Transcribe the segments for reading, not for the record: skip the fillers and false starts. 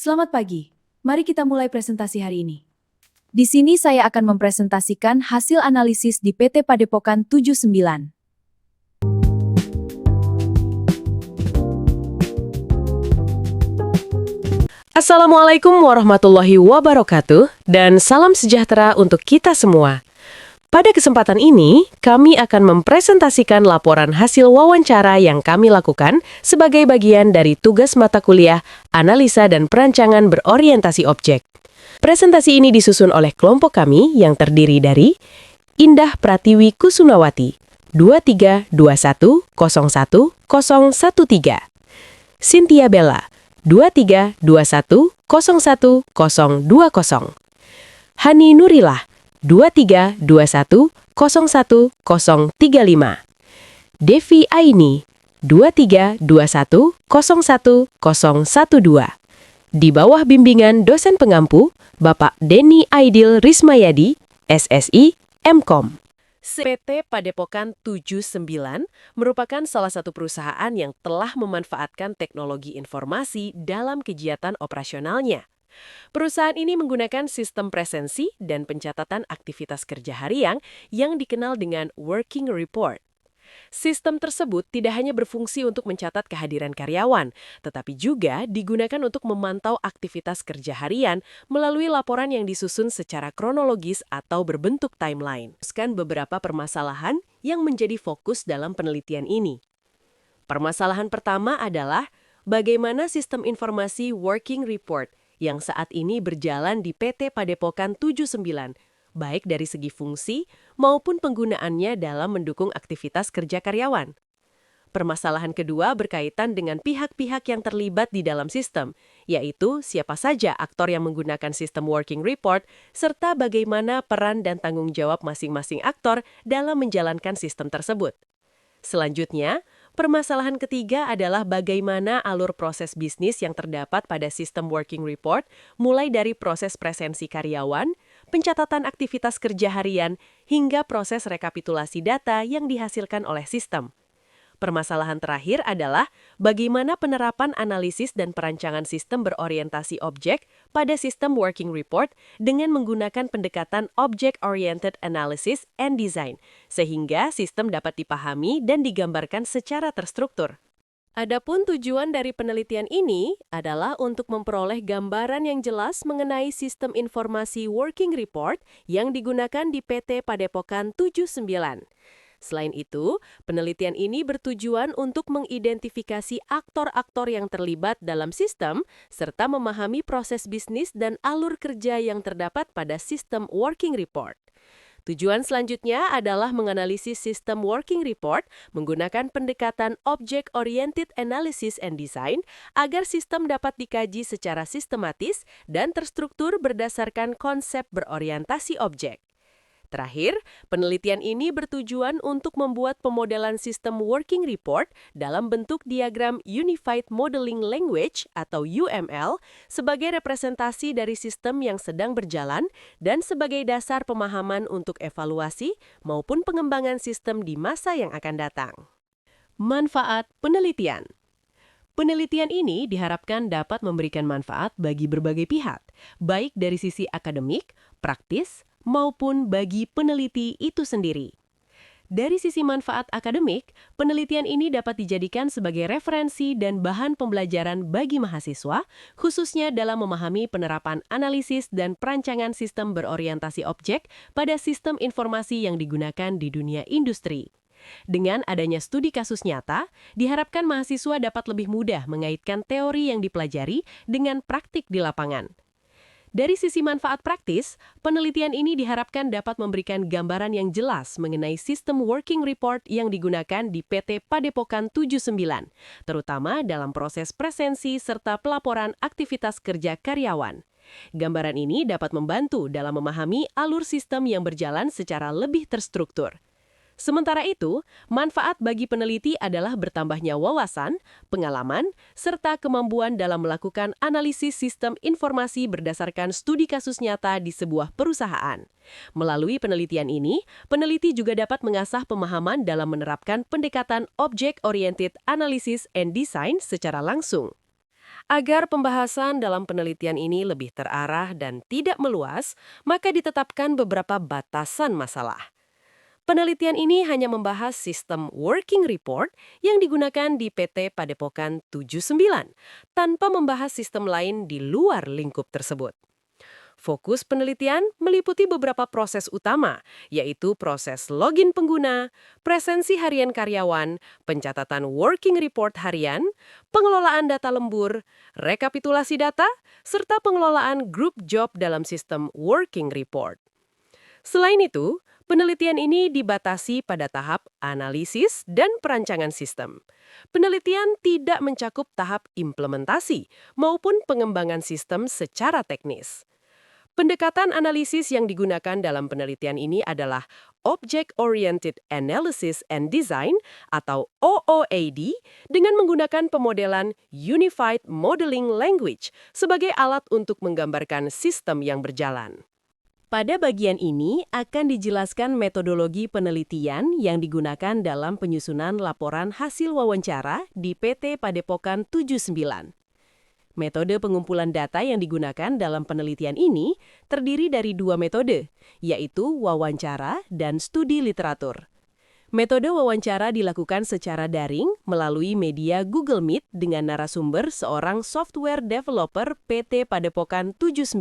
Selamat pagi. Mari kita mulai presentasi hari ini. Di sini saya akan mempresentasikan hasil analisis di PT Padepokan 79. Assalamualaikum warahmatullahi wabarakatuh, dan salam sejahtera untuk kita semua. Pada kesempatan ini, kami akan mempresentasikan laporan hasil wawancara yang kami lakukan sebagai bagian dari tugas mata kuliah Analisa dan Perancangan Berorientasi Objek. Presentasi ini disusun oleh kelompok kami yang terdiri dari Indah Pratiwi Kusunawati, 2321011013, Cynthia Bella, 2321011020, Hani Nurilah, 2321011035, Devi Aini, 2321011012, di bawah bimbingan dosen pengampu, Bapak Denny Aidil Rismayadi, SSI, MKOM. PT Padepokan 79 merupakan salah satu perusahaan yang telah memanfaatkan teknologi informasi dalam kegiatan operasionalnya. Perusahaan ini menggunakan sistem presensi dan pencatatan aktivitas kerja harian yang dikenal dengan working report. Sistem tersebut tidak hanya berfungsi untuk mencatat kehadiran karyawan, tetapi juga digunakan untuk memantau aktivitas kerja harian melalui laporan yang disusun secara kronologis atau berbentuk timeline. Beberapa permasalahan yang menjadi fokus dalam penelitian ini. Permasalahan pertama adalah bagaimana sistem informasi working report yang saat ini berjalan di PT Padepokan 79, baik dari segi fungsi maupun penggunaannya dalam mendukung aktivitas kerja karyawan. Permasalahan kedua berkaitan dengan pihak-pihak yang terlibat di dalam sistem, yaitu siapa saja aktor yang menggunakan sistem working report, serta bagaimana peran dan tanggung jawab masing-masing aktor dalam menjalankan sistem tersebut. Selanjutnya, permasalahan ketiga adalah bagaimana alur proses bisnis yang terdapat pada sistem working report, mulai dari proses presensi karyawan, pencatatan aktivitas kerja harian, hingga proses rekapitulasi data yang dihasilkan oleh sistem. Permasalahan terakhir adalah bagaimana penerapan analisis dan perancangan sistem berorientasi objek pada sistem working report dengan menggunakan pendekatan Object-Oriented Analysis and Design, sehingga sistem dapat dipahami dan digambarkan secara terstruktur. Adapun tujuan dari penelitian ini adalah untuk memperoleh gambaran yang jelas mengenai sistem informasi working report yang digunakan di PT Padepokan 79. Selain itu, penelitian ini bertujuan untuk mengidentifikasi aktor-aktor yang terlibat dalam sistem, serta memahami proses bisnis dan alur kerja yang terdapat pada sistem working report. Tujuan selanjutnya adalah menganalisis sistem working report menggunakan pendekatan Object-Oriented Analysis and Design agar sistem dapat dikaji secara sistematis dan terstruktur berdasarkan konsep berorientasi objek. Terakhir, penelitian ini bertujuan untuk membuat pemodelan sistem working report dalam bentuk diagram Unified Modeling Language atau UML sebagai representasi dari sistem yang sedang berjalan dan sebagai dasar pemahaman untuk evaluasi maupun pengembangan sistem di masa yang akan datang. Manfaat penelitian. Penelitian ini diharapkan dapat memberikan manfaat bagi berbagai pihak, baik dari sisi akademik, praktis, maupun bagi peneliti itu sendiri. Dari sisi manfaat akademik, penelitian ini dapat dijadikan sebagai referensi dan bahan pembelajaran bagi mahasiswa, khususnya dalam memahami penerapan analisis dan perancangan sistem berorientasi objek pada sistem informasi yang digunakan di dunia industri. Dengan adanya studi kasus nyata, diharapkan mahasiswa dapat lebih mudah mengaitkan teori yang dipelajari dengan praktik di lapangan. Dari sisi manfaat praktis, penelitian ini diharapkan dapat memberikan gambaran yang jelas mengenai sistem working report yang digunakan di PT Padepokan 79, terutama dalam proses presensi serta pelaporan aktivitas kerja karyawan. Gambaran ini dapat membantu dalam memahami alur sistem yang berjalan secara lebih terstruktur. Sementara itu, manfaat bagi peneliti adalah bertambahnya wawasan, pengalaman, serta kemampuan dalam melakukan analisis sistem informasi berdasarkan studi kasus nyata di sebuah perusahaan. Melalui penelitian ini, peneliti juga dapat mengasah pemahaman dalam menerapkan pendekatan Object-Oriented Analysis and Design secara langsung. Agar pembahasan dalam penelitian ini lebih terarah dan tidak meluas, maka ditetapkan beberapa batasan masalah. Penelitian ini hanya membahas sistem working report yang digunakan di PT Padepokan 79, tanpa membahas sistem lain di luar lingkup tersebut. Fokus penelitian meliputi beberapa proses utama, yaitu proses login pengguna, presensi harian karyawan, pencatatan working report harian, pengelolaan data lembur, rekapitulasi data, serta pengelolaan group job dalam sistem working report. Selain itu, penelitian ini dibatasi pada tahap analisis dan perancangan sistem. Penelitian tidak mencakup tahap implementasi maupun pengembangan sistem secara teknis. Pendekatan analisis yang digunakan dalam penelitian ini adalah Object-Oriented Analysis and Design atau OOAD dengan menggunakan pemodelan Unified Modeling Language sebagai alat untuk menggambarkan sistem yang berjalan. Pada bagian ini akan dijelaskan metodologi penelitian yang digunakan dalam penyusunan laporan hasil wawancara di PT Padepokan 79. Metode pengumpulan data yang digunakan dalam penelitian ini terdiri dari dua metode, yaitu wawancara dan studi literatur. Metode wawancara dilakukan secara daring melalui media Google Meet dengan narasumber seorang software developer PT Padepokan 79.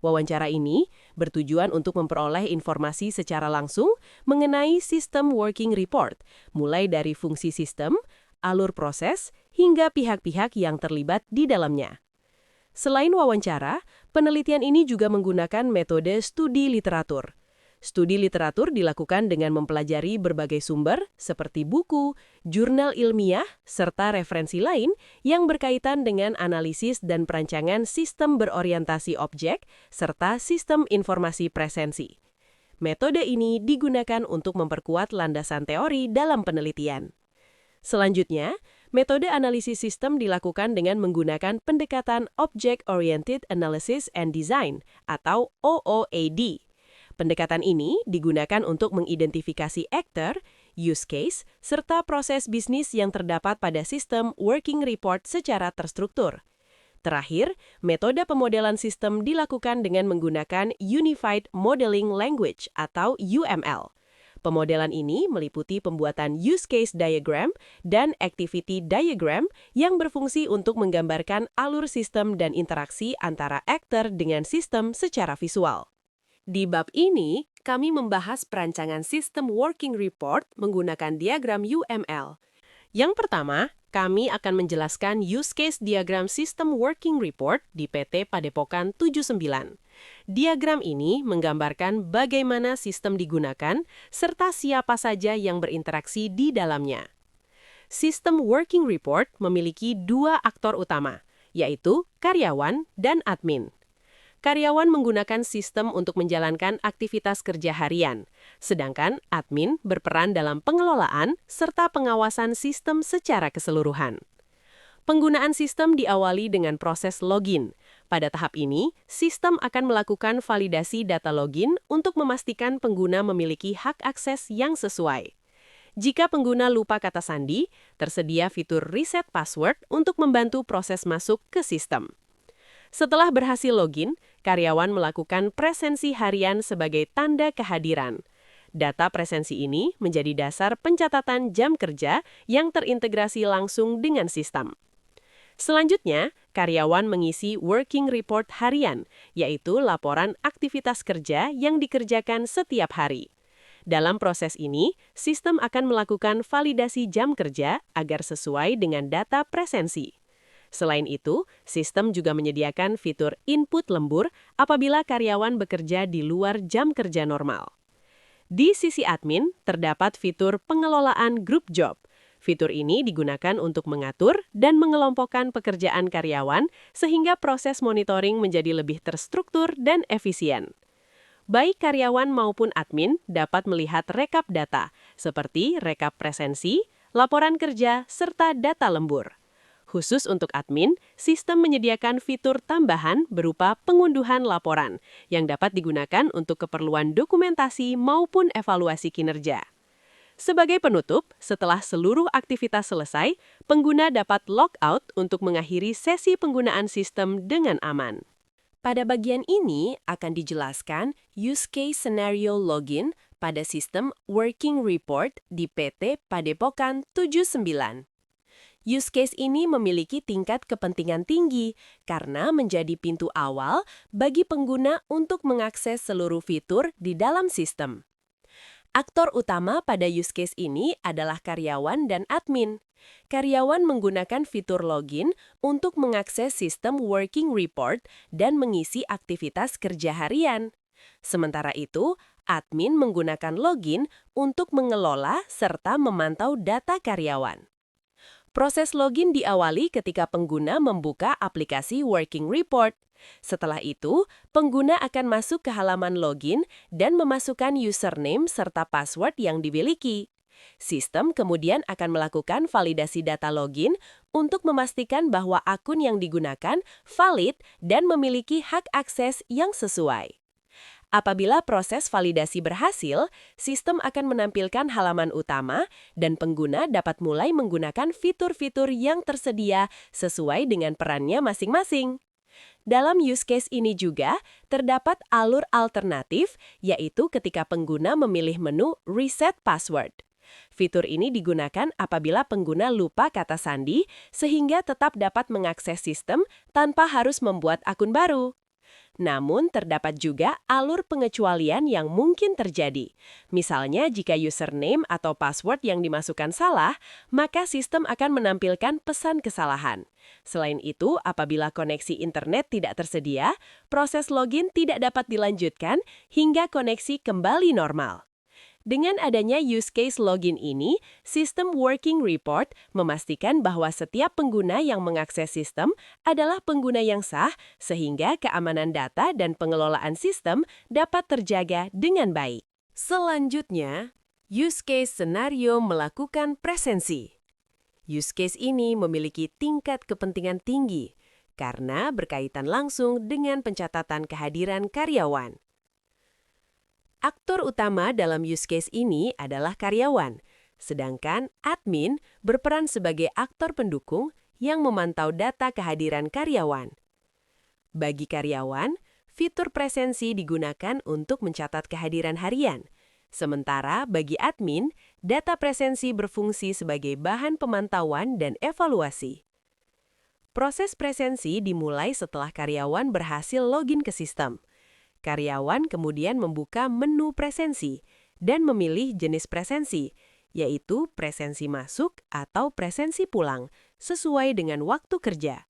Wawancara ini bertujuan untuk memperoleh informasi secara langsung mengenai sistem working report, mulai dari fungsi sistem, alur proses, hingga pihak-pihak yang terlibat di dalamnya. Selain wawancara, penelitian ini juga menggunakan metode studi literatur. Studi literatur dilakukan dengan mempelajari berbagai sumber seperti buku, jurnal ilmiah, serta referensi lain yang berkaitan dengan analisis dan perancangan sistem berorientasi objek, serta sistem informasi presensi. Metode ini digunakan untuk memperkuat landasan teori dalam penelitian. Selanjutnya, metode analisis sistem dilakukan dengan menggunakan pendekatan Object-Oriented Analysis and Design atau OOAD. Pendekatan ini digunakan untuk mengidentifikasi aktor, use case, serta proses bisnis yang terdapat pada sistem working report secara terstruktur. Terakhir, metode pemodelan sistem dilakukan dengan menggunakan Unified Modeling Language atau UML. Pemodelan ini meliputi pembuatan use case diagram dan activity diagram yang berfungsi untuk menggambarkan alur sistem dan interaksi antara aktor dengan sistem secara visual. Di bab ini, kami membahas perancangan sistem working report menggunakan diagram UML. Yang pertama, kami akan menjelaskan use case diagram sistem working report di PT Padepokan 79. Diagram ini menggambarkan bagaimana sistem digunakan serta siapa saja yang berinteraksi di dalamnya. Sistem working report memiliki dua aktor utama, yaitu karyawan dan admin. Karyawan menggunakan sistem untuk menjalankan aktivitas kerja harian, sedangkan admin berperan dalam pengelolaan serta pengawasan sistem secara keseluruhan. Penggunaan sistem diawali dengan proses login. Pada tahap ini, sistem akan melakukan validasi data login untuk memastikan pengguna memiliki hak akses yang sesuai. Jika pengguna lupa kata sandi, tersedia fitur reset password untuk membantu proses masuk ke sistem. Setelah berhasil login, karyawan melakukan presensi harian sebagai tanda kehadiran. Data presensi ini menjadi dasar pencatatan jam kerja yang terintegrasi langsung dengan sistem. Selanjutnya, karyawan mengisi working report harian, yaitu laporan aktivitas kerja yang dikerjakan setiap hari. Dalam proses ini, sistem akan melakukan validasi jam kerja agar sesuai dengan data presensi. Selain itu, sistem juga menyediakan fitur input lembur apabila karyawan bekerja di luar jam kerja normal. Di sisi admin, terdapat fitur pengelolaan group job. Fitur ini digunakan untuk mengatur dan mengelompokkan pekerjaan karyawan sehingga proses monitoring menjadi lebih terstruktur dan efisien. Baik karyawan maupun admin dapat melihat rekap data, seperti rekap presensi, laporan kerja, serta data lembur. Khusus untuk admin, sistem menyediakan fitur tambahan berupa pengunduhan laporan yang dapat digunakan untuk keperluan dokumentasi maupun evaluasi kinerja. Sebagai penutup, setelah seluruh aktivitas selesai, pengguna dapat logout untuk mengakhiri sesi penggunaan sistem dengan aman. Pada bagian ini akan dijelaskan use case scenario login pada sistem Working Report di PT Padepokan 79. Use case ini memiliki tingkat kepentingan tinggi karena menjadi pintu awal bagi pengguna untuk mengakses seluruh fitur di dalam sistem. Aktor utama pada use case ini adalah karyawan dan admin. Karyawan menggunakan fitur login untuk mengakses sistem Working Report dan mengisi aktivitas kerja harian. Sementara itu, admin menggunakan login untuk mengelola serta memantau data karyawan. Proses login diawali ketika pengguna membuka aplikasi Working Report. Setelah itu, pengguna akan masuk ke halaman login dan memasukkan username serta password yang dimiliki. Sistem kemudian akan melakukan validasi data login untuk memastikan bahwa akun yang digunakan valid dan memiliki hak akses yang sesuai. Apabila proses validasi berhasil, sistem akan menampilkan halaman utama dan pengguna dapat mulai menggunakan fitur-fitur yang tersedia sesuai dengan perannya masing-masing. Dalam use case ini juga, terdapat alur alternatif, yaitu ketika pengguna memilih menu Reset Password. Fitur ini digunakan apabila pengguna lupa kata sandi, sehingga tetap dapat mengakses sistem tanpa harus membuat akun baru. Namun, terdapat juga alur pengecualian yang mungkin terjadi. Misalnya, jika username atau password yang dimasukkan salah, maka sistem akan menampilkan pesan kesalahan. Selain itu, apabila koneksi internet tidak tersedia, proses login tidak dapat dilanjutkan hingga koneksi kembali normal. Dengan adanya use case login ini, sistem Working Report memastikan bahwa setiap pengguna yang mengakses sistem adalah pengguna yang sah, sehingga keamanan data dan pengelolaan sistem dapat terjaga dengan baik. Selanjutnya, use case scenario melakukan presensi. Use case ini memiliki tingkat kepentingan tinggi karena berkaitan langsung dengan pencatatan kehadiran karyawan. Aktor utama dalam use case ini adalah karyawan, sedangkan admin berperan sebagai aktor pendukung yang memantau data kehadiran karyawan. Bagi karyawan, fitur presensi digunakan untuk mencatat kehadiran harian, sementara bagi admin, data presensi berfungsi sebagai bahan pemantauan dan evaluasi. Proses presensi dimulai setelah karyawan berhasil login ke sistem. Karyawan kemudian membuka menu presensi dan memilih jenis presensi, yaitu presensi masuk atau presensi pulang, sesuai dengan waktu kerja.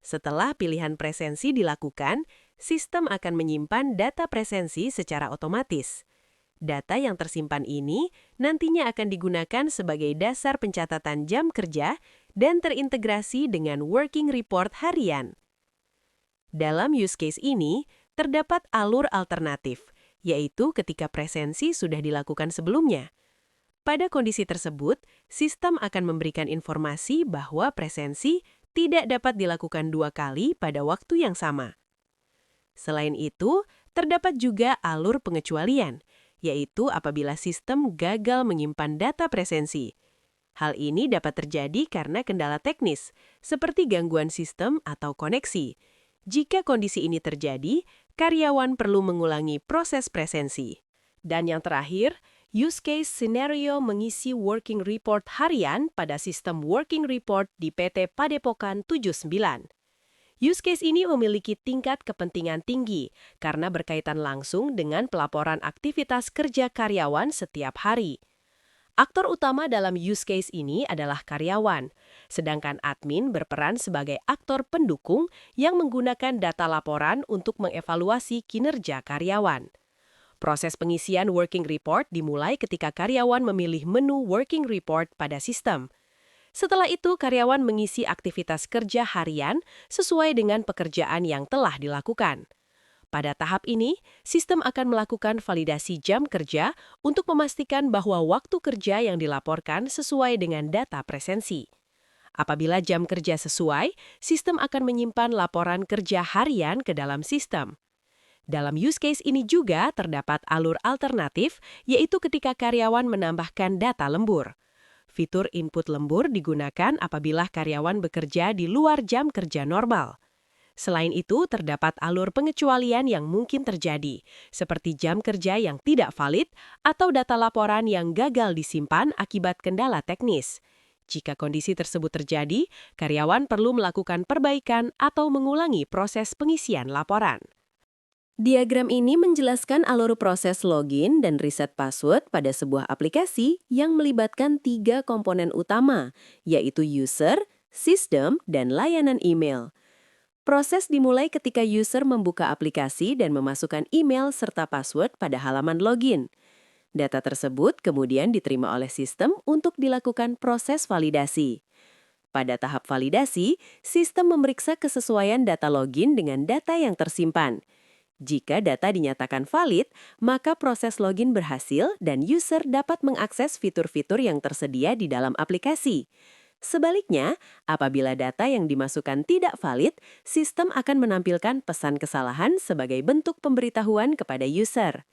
Setelah pilihan presensi dilakukan, sistem akan menyimpan data presensi secara otomatis. Data yang tersimpan ini nantinya akan digunakan sebagai dasar pencatatan jam kerja dan terintegrasi dengan Working Report harian. Dalam use case ini, terdapat alur alternatif, yaitu ketika presensi sudah dilakukan sebelumnya. Pada kondisi tersebut, sistem akan memberikan informasi bahwa presensi tidak dapat dilakukan 2 kali pada waktu yang sama. Selain itu, terdapat juga alur pengecualian, yaitu apabila sistem gagal menyimpan data presensi. Hal ini dapat terjadi karena kendala teknis, seperti gangguan sistem atau koneksi. Jika kondisi ini terjadi, karyawan perlu mengulangi proses presensi. Dan yang terakhir, use case scenario mengisi Working Report harian pada sistem Working Report di PT Padepokan 79. Use case ini memiliki tingkat kepentingan tinggi karena berkaitan langsung dengan pelaporan aktivitas kerja karyawan setiap hari. Aktor utama dalam use case ini adalah karyawan, sedangkan admin berperan sebagai aktor pendukung yang menggunakan data laporan untuk mengevaluasi kinerja karyawan. Proses pengisian Working Report dimulai ketika karyawan memilih menu Working Report pada sistem. Setelah itu, karyawan mengisi aktivitas kerja harian sesuai dengan pekerjaan yang telah dilakukan. Pada tahap ini, sistem akan melakukan validasi jam kerja untuk memastikan bahwa waktu kerja yang dilaporkan sesuai dengan data presensi. Apabila jam kerja sesuai, sistem akan menyimpan laporan kerja harian ke dalam sistem. Dalam use case ini juga terdapat alur alternatif, yaitu ketika karyawan menambahkan data lembur. Fitur input lembur digunakan apabila karyawan bekerja di luar jam kerja normal. Selain itu, terdapat alur pengecualian yang mungkin terjadi, seperti jam kerja yang tidak valid atau data laporan yang gagal disimpan akibat kendala teknis. Jika kondisi tersebut terjadi, karyawan perlu melakukan perbaikan atau mengulangi proses pengisian laporan. Diagram ini menjelaskan alur proses login dan reset password pada sebuah aplikasi yang melibatkan 3 komponen utama, yaitu user, sistem, dan layanan email. Proses dimulai ketika user membuka aplikasi dan memasukkan email serta password pada halaman login. Data tersebut kemudian diterima oleh sistem untuk dilakukan proses validasi. Pada tahap validasi, sistem memeriksa kesesuaian data login dengan data yang tersimpan. Jika data dinyatakan valid, maka proses login berhasil dan user dapat mengakses fitur-fitur yang tersedia di dalam aplikasi. Sebaliknya, apabila data yang dimasukkan tidak valid, sistem akan menampilkan pesan kesalahan sebagai bentuk pemberitahuan kepada user.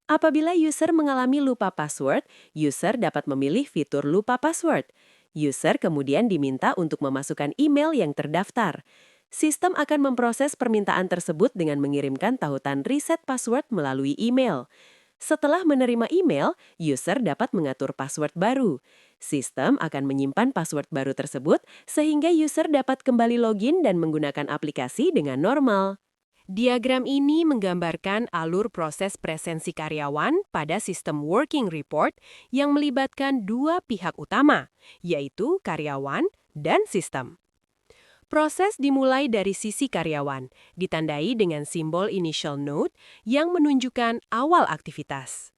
Apabila user mengalami lupa password, user dapat memilih fitur lupa password. User kemudian diminta untuk memasukkan email yang terdaftar. Sistem akan memproses permintaan tersebut dengan mengirimkan tautan reset password melalui email. Setelah menerima email, user dapat mengatur password baru. Sistem akan menyimpan password baru tersebut sehingga user dapat kembali login dan menggunakan aplikasi dengan normal. Diagram ini menggambarkan alur proses presensi karyawan pada sistem working report yang melibatkan 2 pihak utama, yaitu karyawan dan sistem. Proses dimulai dari sisi karyawan, ditandai dengan simbol initial node yang menunjukkan awal aktivitas.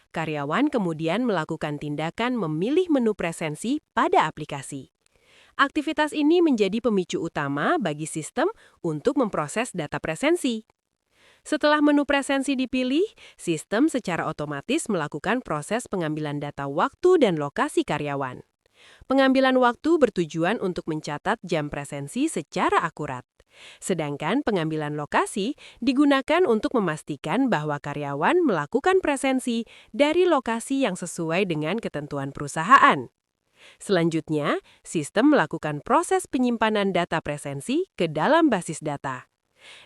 Karyawan kemudian melakukan tindakan memilih menu presensi pada aplikasi. Aktivitas ini menjadi pemicu utama bagi sistem untuk memproses data presensi. Setelah menu presensi dipilih, sistem secara otomatis melakukan proses pengambilan data waktu dan lokasi karyawan. Pengambilan waktu bertujuan untuk mencatat jam presensi secara akurat. Sedangkan pengambilan lokasi digunakan untuk memastikan bahwa karyawan melakukan presensi dari lokasi yang sesuai dengan ketentuan perusahaan. Selanjutnya, sistem melakukan proses penyimpanan data presensi ke dalam basis data.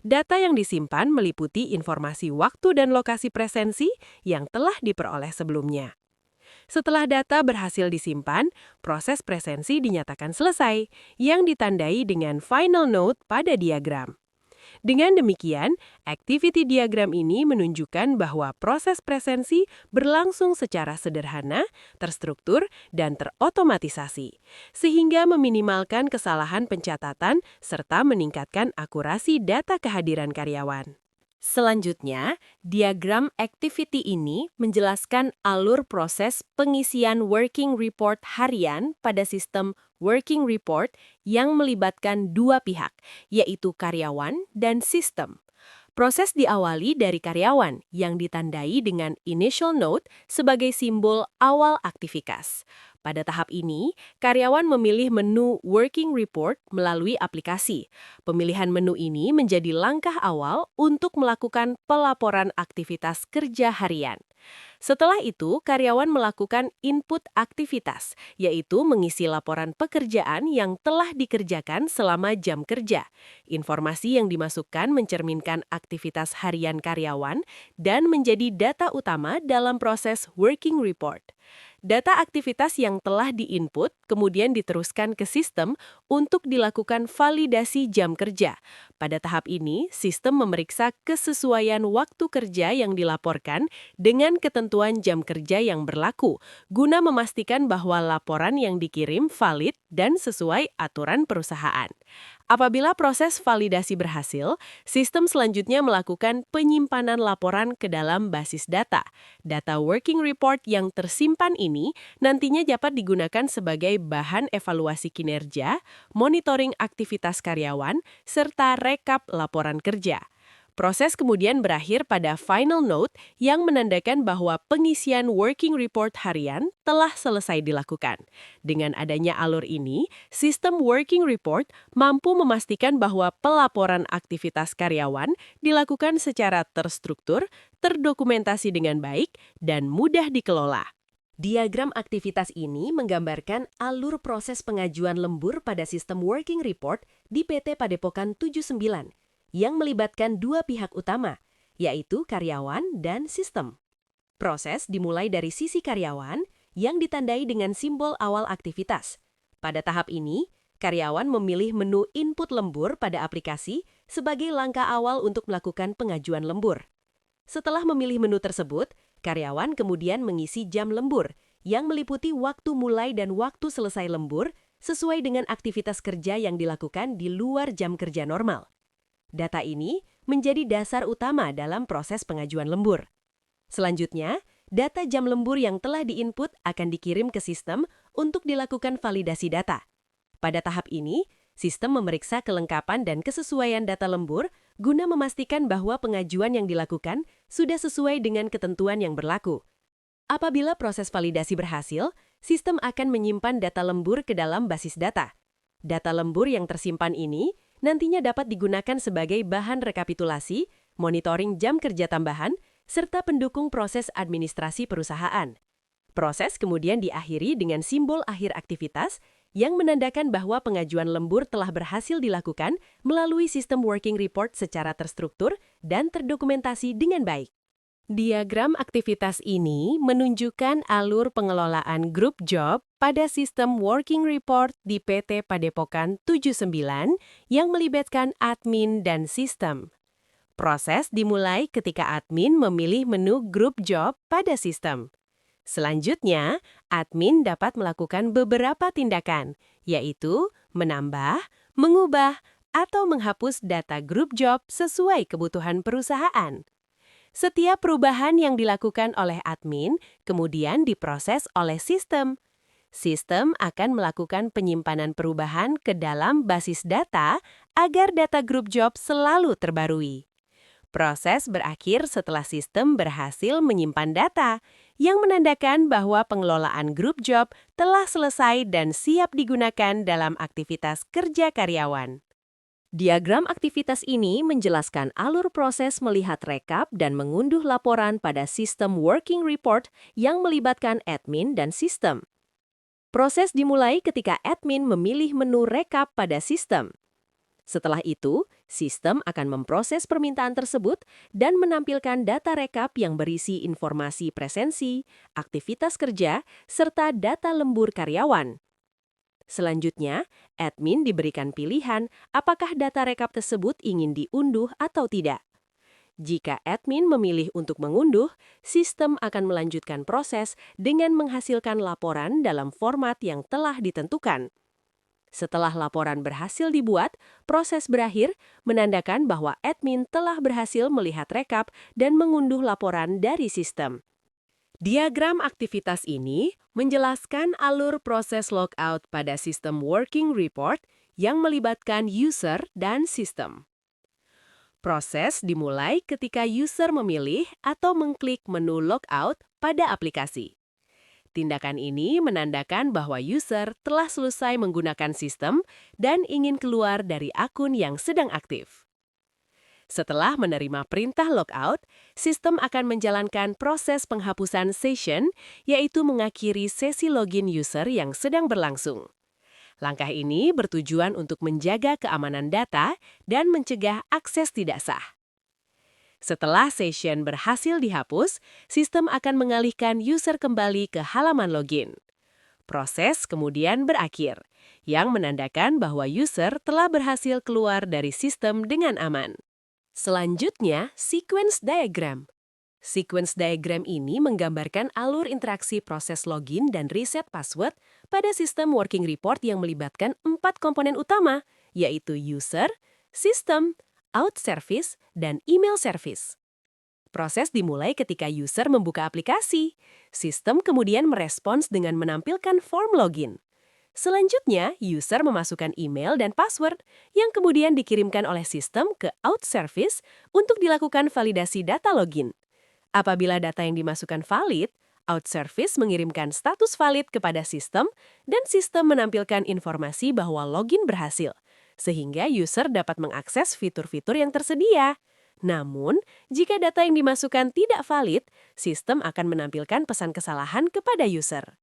Data yang disimpan meliputi informasi waktu dan lokasi presensi yang telah diperoleh sebelumnya. Setelah data berhasil disimpan, proses presensi dinyatakan selesai, yang ditandai dengan final node pada diagram. Dengan demikian, activity diagram ini menunjukkan bahwa proses presensi berlangsung secara sederhana, terstruktur, dan terotomatisasi, sehingga meminimalkan kesalahan pencatatan serta meningkatkan akurasi data kehadiran karyawan. Selanjutnya, diagram activity ini menjelaskan alur proses pengisian working report harian pada sistem working report yang melibatkan 2 pihak, yaitu karyawan dan sistem. Proses diawali dari karyawan yang ditandai dengan initial node sebagai simbol awal aktivitas. Pada tahap ini, karyawan memilih menu Working Report melalui aplikasi. Pemilihan menu ini menjadi langkah awal untuk melakukan pelaporan aktivitas kerja harian. Setelah itu, karyawan melakukan input aktivitas, yaitu mengisi laporan pekerjaan yang telah dikerjakan selama jam kerja. Informasi yang dimasukkan mencerminkan aktivitas harian karyawan dan menjadi data utama dalam proses working report. Data aktivitas yang telah diinput kemudian diteruskan ke sistem untuk dilakukan validasi jam kerja. Pada tahap ini, sistem memeriksa kesesuaian waktu kerja yang dilaporkan dengan ketentuan jam kerja yang berlaku, guna memastikan bahwa laporan yang dikirim valid dan sesuai aturan perusahaan. Apabila proses validasi berhasil, sistem selanjutnya melakukan penyimpanan laporan ke dalam basis data. Data working report yang tersimpan ini nantinya dapat digunakan sebagai bahan evaluasi kinerja, monitoring aktivitas karyawan, serta rekap laporan kerja. Proses kemudian berakhir pada final note yang menandakan bahwa pengisian working report harian telah selesai dilakukan. Dengan adanya alur ini, sistem working report mampu memastikan bahwa pelaporan aktivitas karyawan dilakukan secara terstruktur, terdokumentasi dengan baik, dan mudah dikelola. Diagram aktivitas ini menggambarkan alur proses pengajuan lembur pada sistem working report di PT Padepokan 79 yang melibatkan dua pihak utama, yaitu karyawan dan sistem. Proses dimulai dari sisi karyawan yang ditandai dengan simbol awal aktivitas. Pada tahap ini, karyawan memilih menu input lembur pada aplikasi sebagai langkah awal untuk melakukan pengajuan lembur. Setelah memilih menu tersebut, karyawan kemudian mengisi jam lembur yang meliputi waktu mulai dan waktu selesai lembur sesuai dengan aktivitas kerja yang dilakukan di luar jam kerja normal. Data ini menjadi dasar utama dalam proses pengajuan lembur. Selanjutnya, data jam lembur yang telah diinput akan dikirim ke sistem untuk dilakukan validasi data. Pada tahap ini, sistem memeriksa kelengkapan dan kesesuaian data lembur guna memastikan bahwa pengajuan yang dilakukan sudah sesuai dengan ketentuan yang berlaku. Apabila proses validasi berhasil, sistem akan menyimpan data lembur ke dalam basis data. Data lembur yang tersimpan ini nantinya dapat digunakan sebagai bahan rekapitulasi, monitoring jam kerja tambahan, serta pendukung proses administrasi perusahaan. Proses kemudian diakhiri dengan simbol akhir aktivitas yang menandakan bahwa pengajuan lembur telah berhasil dilakukan melalui sistem working report secara terstruktur dan terdokumentasi dengan baik. Diagram aktivitas ini menunjukkan alur pengelolaan grup job pada sistem working report di PT Padepokan 79 yang melibatkan admin dan sistem. Proses dimulai ketika admin memilih menu grup job pada sistem. Selanjutnya, admin dapat melakukan beberapa tindakan, yaitu menambah, mengubah, atau menghapus data grup job sesuai kebutuhan perusahaan. Setiap perubahan yang dilakukan oleh admin kemudian diproses oleh sistem. Sistem akan melakukan penyimpanan perubahan ke dalam basis data agar data grup job selalu terbarui. Proses berakhir setelah sistem berhasil menyimpan data, yang menandakan bahwa pengelolaan grup job telah selesai dan siap digunakan dalam aktivitas kerja karyawan. Diagram aktivitas ini menjelaskan alur proses melihat rekap dan mengunduh laporan pada sistem working report yang melibatkan admin dan sistem. Proses dimulai ketika admin memilih menu rekap pada sistem. Setelah itu, sistem akan memproses permintaan tersebut dan menampilkan data rekap yang berisi informasi presensi, aktivitas kerja, serta data lembur karyawan. Selanjutnya, admin diberikan pilihan apakah data rekap tersebut ingin diunduh atau tidak. Jika admin memilih untuk mengunduh, sistem akan melanjutkan proses dengan menghasilkan laporan dalam format yang telah ditentukan. Setelah laporan berhasil dibuat, proses berakhir menandakan bahwa admin telah berhasil melihat rekap dan mengunduh laporan dari sistem. Diagram aktivitas ini menjelaskan alur proses logout pada sistem working report yang melibatkan user dan sistem. Proses dimulai ketika user memilih atau mengklik menu logout pada aplikasi. Tindakan ini menandakan bahwa user telah selesai menggunakan sistem dan ingin keluar dari akun yang sedang aktif. Setelah menerima perintah logout, sistem akan menjalankan proses penghapusan session, yaitu mengakhiri sesi login user yang sedang berlangsung. Langkah ini bertujuan untuk menjaga keamanan data dan mencegah akses tidak sah. Setelah session berhasil dihapus, sistem akan mengalihkan user kembali ke halaman login. Proses kemudian berakhir, yang menandakan bahwa user telah berhasil keluar dari sistem dengan aman. Selanjutnya, sequence diagram. Sequence diagram ini menggambarkan alur interaksi proses login dan reset password pada sistem working report yang melibatkan 4 komponen utama, yaitu user, sistem, out service, dan email service. Proses dimulai ketika user membuka aplikasi. Sistem kemudian merespons dengan menampilkan form login. Selanjutnya, user memasukkan email dan password yang kemudian dikirimkan oleh sistem ke out service untuk dilakukan validasi data login. Apabila data yang dimasukkan valid, out service mengirimkan status valid kepada sistem dan sistem menampilkan informasi bahwa login berhasil, sehingga user dapat mengakses fitur-fitur yang tersedia. Namun, jika data yang dimasukkan tidak valid, sistem akan menampilkan pesan kesalahan kepada user.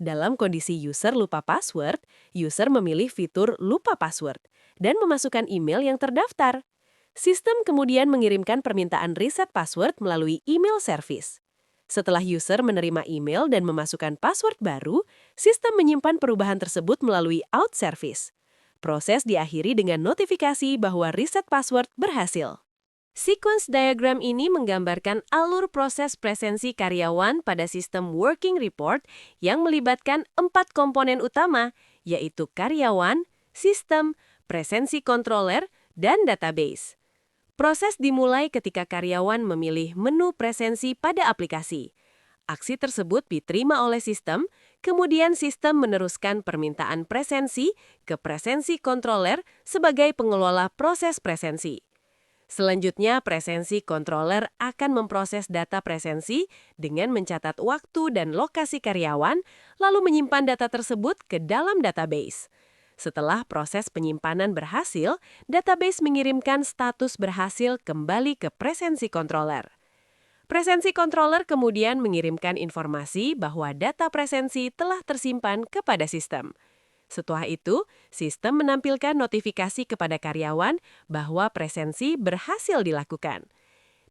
Dalam kondisi user lupa password, user memilih fitur lupa password dan memasukkan email yang terdaftar. Sistem kemudian mengirimkan permintaan reset password melalui email service. Setelah user menerima email dan memasukkan password baru, sistem menyimpan perubahan tersebut melalui out service. Proses diakhiri dengan notifikasi bahwa reset password berhasil. Sequence diagram ini menggambarkan alur proses presensi karyawan pada sistem working report yang melibatkan 4 komponen utama, yaitu karyawan, sistem, presensi controller, dan database. Proses dimulai ketika karyawan memilih menu presensi pada aplikasi. Aksi tersebut diterima oleh sistem, kemudian sistem meneruskan permintaan presensi ke presensi controller sebagai pengelola proses presensi. Selanjutnya, presensi controller akan memproses data presensi dengan mencatat waktu dan lokasi karyawan, lalu menyimpan data tersebut ke dalam database. Setelah proses penyimpanan berhasil, database mengirimkan status berhasil kembali ke presensi controller. Presensi controller kemudian mengirimkan informasi bahwa data presensi telah tersimpan kepada sistem. Setelah itu, sistem menampilkan notifikasi kepada karyawan bahwa presensi berhasil dilakukan.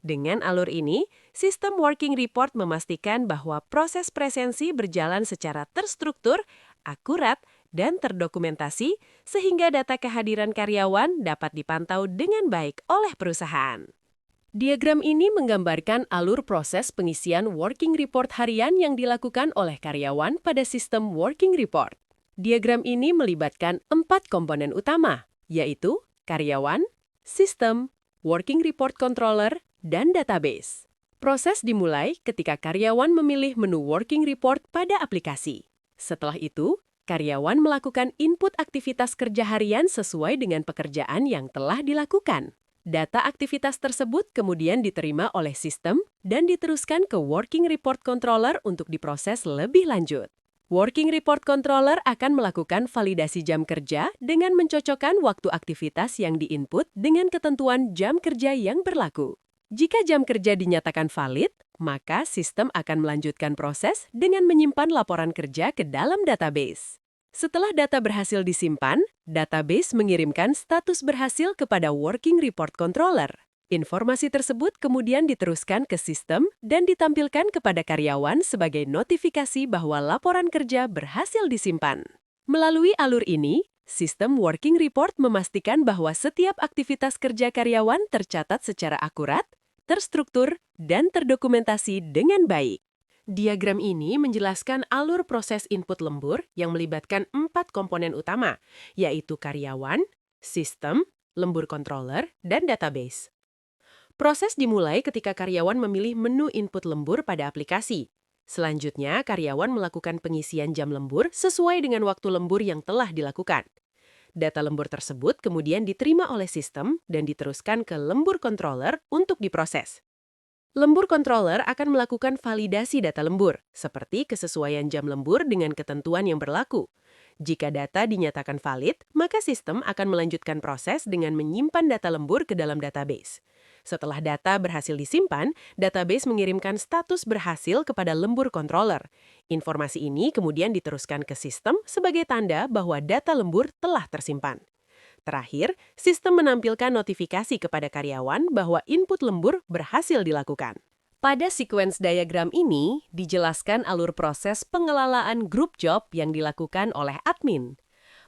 Dengan alur ini, sistem working report memastikan bahwa proses presensi berjalan secara terstruktur, akurat, dan terdokumentasi sehingga data kehadiran karyawan dapat dipantau dengan baik oleh perusahaan. Diagram ini menggambarkan alur proses pengisian working report harian yang dilakukan oleh karyawan pada sistem working report. Diagram ini melibatkan 4 komponen utama, yaitu karyawan, sistem, working report controller, dan database. Proses dimulai ketika karyawan memilih menu working report pada aplikasi. Setelah itu, karyawan melakukan input aktivitas kerja harian sesuai dengan pekerjaan yang telah dilakukan. Data aktivitas tersebut kemudian diterima oleh sistem dan diteruskan ke working report controller untuk diproses lebih lanjut. Working Report Controller akan melakukan validasi jam kerja dengan mencocokkan waktu aktivitas yang diinput dengan ketentuan jam kerja yang berlaku. Jika jam kerja dinyatakan valid, maka sistem akan melanjutkan proses dengan menyimpan laporan kerja ke dalam database. Setelah data berhasil disimpan, database mengirimkan status berhasil kepada Working Report Controller. Informasi tersebut kemudian diteruskan ke sistem dan ditampilkan kepada karyawan sebagai notifikasi bahwa laporan kerja berhasil disimpan. Melalui alur ini, sistem working report memastikan bahwa setiap aktivitas kerja karyawan tercatat secara akurat, terstruktur, dan terdokumentasi dengan baik. Diagram ini menjelaskan alur proses input lembur yang melibatkan 4 komponen utama, yaitu karyawan, sistem, lembur controller, dan database. Proses dimulai ketika karyawan memilih menu input lembur pada aplikasi. Selanjutnya, karyawan melakukan pengisian jam lembur sesuai dengan waktu lembur yang telah dilakukan. Data lembur tersebut kemudian diterima oleh sistem dan diteruskan ke lembur controller untuk diproses. Lembur controller akan melakukan validasi data lembur, seperti kesesuaian jam lembur dengan ketentuan yang berlaku. Jika data dinyatakan valid, maka sistem akan melanjutkan proses dengan menyimpan data lembur ke dalam database. Setelah data berhasil disimpan, database mengirimkan status berhasil kepada lembur controller. Informasi ini kemudian diteruskan ke sistem sebagai tanda bahwa data lembur telah tersimpan. Terakhir, sistem menampilkan notifikasi kepada karyawan bahwa input lembur berhasil dilakukan. Pada sequence diagram ini, dijelaskan alur proses pengelolaan grup job yang dilakukan oleh admin.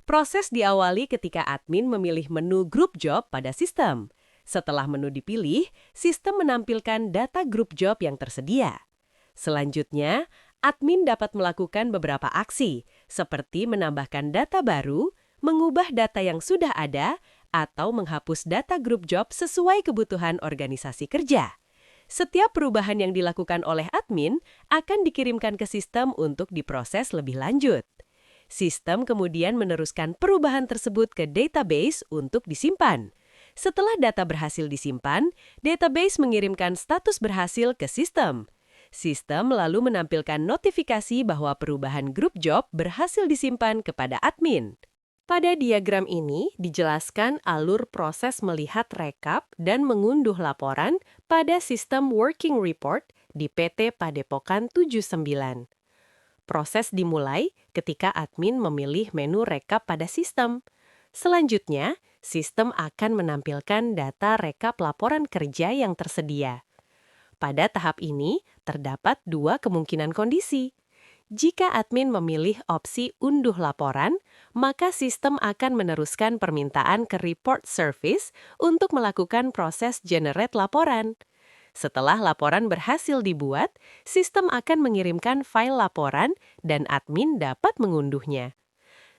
Proses diawali ketika admin memilih menu grup job pada sistem. Setelah menu dipilih, sistem menampilkan data grup job yang tersedia. Selanjutnya, admin dapat melakukan beberapa aksi, seperti menambahkan data baru, mengubah data yang sudah ada, atau menghapus data grup job sesuai kebutuhan organisasi kerja. Setiap perubahan yang dilakukan oleh admin akan dikirimkan ke sistem untuk diproses lebih lanjut. Sistem kemudian meneruskan perubahan tersebut ke database untuk disimpan. Setelah data berhasil disimpan, database mengirimkan status berhasil ke sistem. Sistem lalu menampilkan notifikasi bahwa perubahan grup job berhasil disimpan kepada admin. Pada diagram ini dijelaskan alur proses melihat rekap dan mengunduh laporan pada sistem working report di PT Padepokan 79. Proses dimulai ketika admin memilih menu rekap pada sistem. Selanjutnya, sistem akan menampilkan data rekap laporan kerja yang tersedia. Pada tahap ini, terdapat dua kemungkinan kondisi. Jika admin memilih opsi unduh laporan, maka sistem akan meneruskan permintaan ke report service untuk melakukan proses generate laporan. Setelah laporan berhasil dibuat, sistem akan mengirimkan file laporan dan admin dapat mengunduhnya.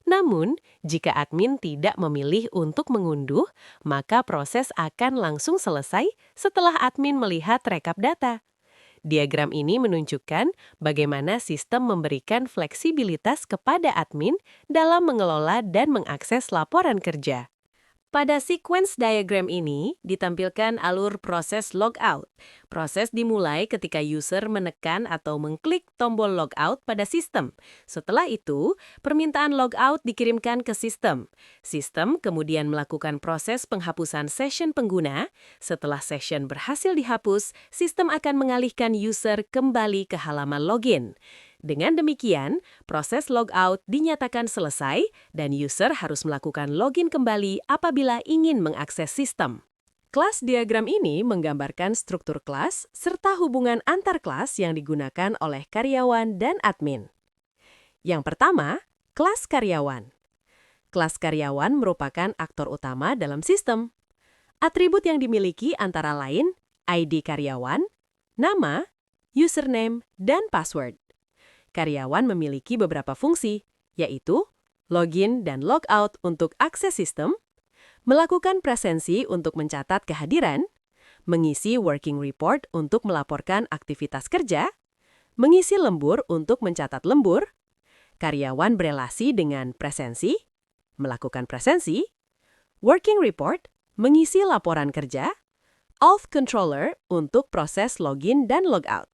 Namun, jika admin tidak memilih untuk mengunduh, maka proses akan langsung selesai setelah admin melihat rekap data. Diagram ini menunjukkan bagaimana sistem memberikan fleksibilitas kepada admin dalam mengelola dan mengakses laporan kerja. Pada sequence diagram ini ditampilkan alur proses logout. Proses dimulai ketika user menekan atau mengklik tombol logout pada sistem. Setelah itu, permintaan logout dikirimkan ke sistem. Sistem kemudian melakukan proses penghapusan session pengguna. Setelah session berhasil dihapus, sistem akan mengalihkan user kembali ke halaman login. Dengan demikian, proses logout dinyatakan selesai dan user harus melakukan login kembali apabila ingin mengakses sistem. Kelas diagram ini menggambarkan struktur kelas serta hubungan antar kelas yang digunakan oleh karyawan dan admin. Yang pertama, kelas karyawan. Kelas karyawan merupakan aktor utama dalam sistem. Atribut yang dimiliki antara lain ID karyawan, nama, username, dan password. Karyawan memiliki beberapa fungsi, yaitu login dan logout untuk akses sistem, melakukan presensi untuk mencatat kehadiran, mengisi working report untuk melaporkan aktivitas kerja, mengisi lembur untuk mencatat lembur, karyawan berelasi dengan presensi, melakukan presensi, working report, mengisi laporan kerja, auth controller untuk proses login dan logout.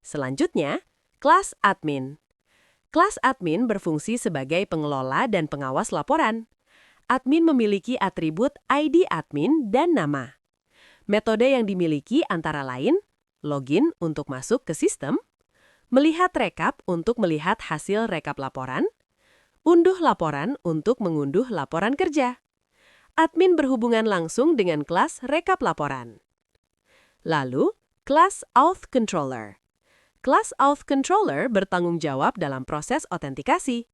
Selanjutnya, kelas admin. Kelas admin berfungsi sebagai pengelola dan pengawas laporan. Admin memiliki atribut ID admin dan nama. Metode yang dimiliki antara lain, login untuk masuk ke sistem, melihat rekap untuk melihat hasil rekap laporan, unduh laporan untuk mengunduh laporan kerja. Admin berhubungan langsung dengan kelas rekap laporan. Lalu, kelas auth controller. Kelas auth controller bertanggung jawab dalam proses autentikasi.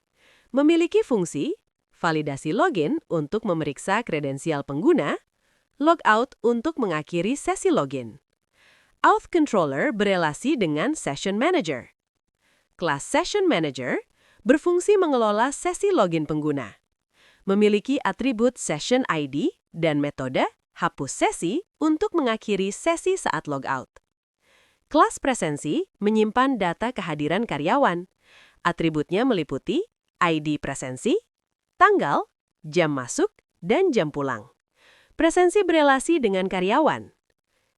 Memiliki fungsi validasi login untuk memeriksa kredensial pengguna, logout untuk mengakhiri sesi login. Auth controller berelasi dengan session manager. Kelas session manager berfungsi mengelola sesi login pengguna. Memiliki atribut session ID dan metode hapus sesi untuk mengakhiri sesi saat logout. Kelas presensi menyimpan data kehadiran karyawan. Atributnya meliputi ID presensi, tanggal, jam masuk, dan jam pulang. Presensi berelasi dengan karyawan.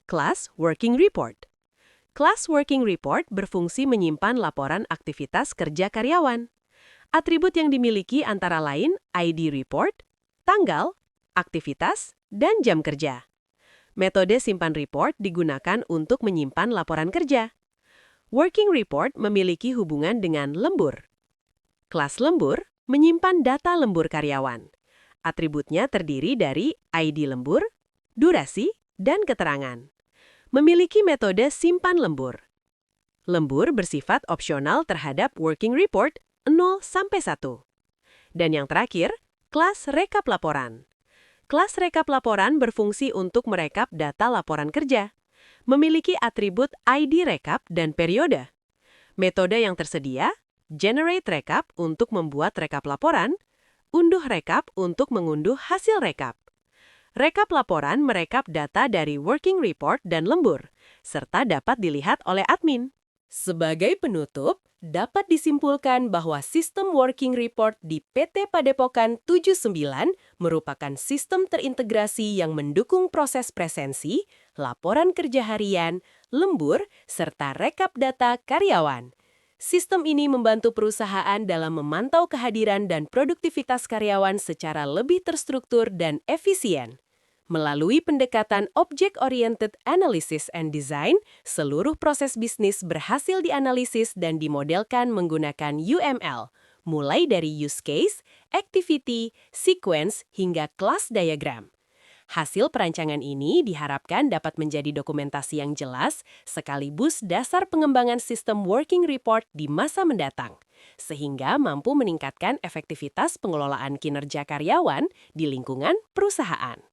Kelas working report. Kelas working report berfungsi menyimpan laporan aktivitas kerja karyawan. Atribut yang dimiliki antara lain ID report, tanggal, aktivitas, dan jam kerja. Metode simpan report digunakan untuk menyimpan laporan kerja. Working report memiliki hubungan dengan lembur. Kelas lembur menyimpan data lembur karyawan. Atributnya terdiri dari ID lembur, durasi, dan keterangan. Memiliki metode simpan lembur. Lembur bersifat opsional terhadap working report 0-1. Dan yang terakhir, kelas rekap laporan. Kelas rekap laporan berfungsi untuk merekap data laporan kerja. Memiliki atribut ID rekap dan periode. Metode yang tersedia, generate rekap untuk membuat rekap laporan, unduh rekap untuk mengunduh hasil rekap. Rekap laporan merekap data dari working report dan lembur, serta dapat dilihat oleh admin. Sebagai penutup, dapat disimpulkan bahwa sistem working report di PT Padepokan 79 merupakan sistem terintegrasi yang mendukung proses presensi, laporan kerja harian, lembur, serta rekap data karyawan. Sistem ini membantu perusahaan dalam memantau kehadiran dan produktivitas karyawan secara lebih terstruktur dan efisien. Melalui pendekatan Object-Oriented Analysis and Design, seluruh proses bisnis berhasil dianalisis dan dimodelkan menggunakan UML, mulai dari use case, activity, sequence, hingga class diagram. Hasil perancangan ini diharapkan dapat menjadi dokumentasi yang jelas, sekaligus dasar pengembangan sistem working report di masa mendatang, sehingga mampu meningkatkan efektivitas pengelolaan kinerja karyawan di lingkungan perusahaan.